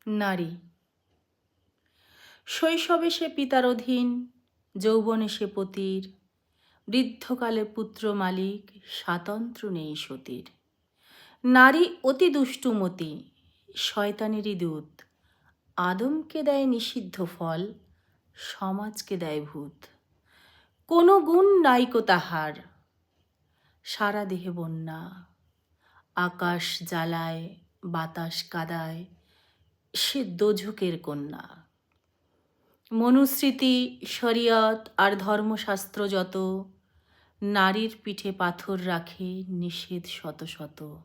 নারী। শৈশবে সে পিতার অধীন, যৌবনে সে পতির, বৃদ্ধকালে পুত্র মালিক, স্বাতন্ত্র নেই সতীর। নারী অতি দুষ্টুমতি, শয়তানেরই দূত, আদমকে দেয় নিষিদ্ধ ফল, সমাজকে দেয় ভূত। কোনো গুণ নাইকো তাহার, সারা দেহে বন্যা, আকাশ জ্বালায়, বাতাস কাদায়, সে দোজকের কন্যা। মনুস্মৃতি, শরিয়ত আর ধর্মশাস্ত্র যত, নারীর পিঠে পাথর রাখে নিষেধ শত শত।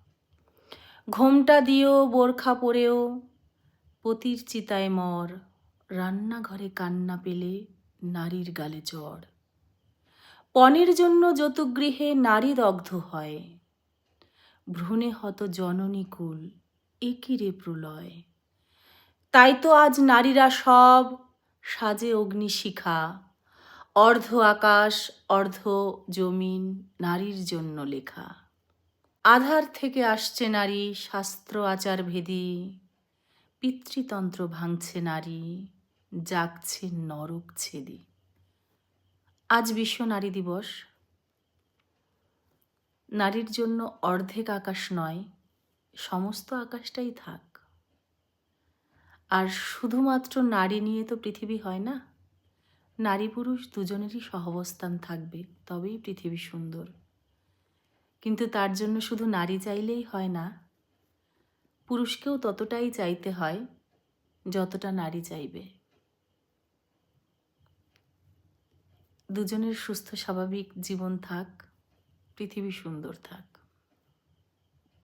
ঘোমটা দিয়েও বোরখা পরেও পতির চিতায় মর, রান্নাঘরে কান্না পেলে নারীর গালে চড়। পণের জন্য যতুগৃহে নারী দগ্ধ হয়, ভ্রূণে হত জননী কুল, একি রে প্রলয়। তাই তো আজ নারীরা সব সাজে অগ্নিশিখা, অর্ধ আকাশ অর্ধ জমিন নারীর জন্য লেখা। আধার থেকে আসছে নারী শাস্ত্র আচার ভেদি, পিতৃতন্ত্র ভাঙছে নারী, জাগছে নরক ছেদি। আজ বিশ্ব নারী দিবস। নারীর জন্য অর্ধেক আকাশ নয়, সমস্ত আকাশটাই থাক। আর শুধুমাত্র নারী নিয়ে তো পৃথিবী হয় না, নারী পুরুষ দুজনেরই সহাবস্থান থাকবে, তবেই পৃথিবী সুন্দর। কিন্তু তার জন্য শুধু নারী চাইলেই হয় না, পুরুষকেও ততটাই চাইতে হয় যতটা নারী চাইবে। দুজনের সুস্থ স্বাভাবিক জীবন থাক, পৃথিবী সুন্দর থাক।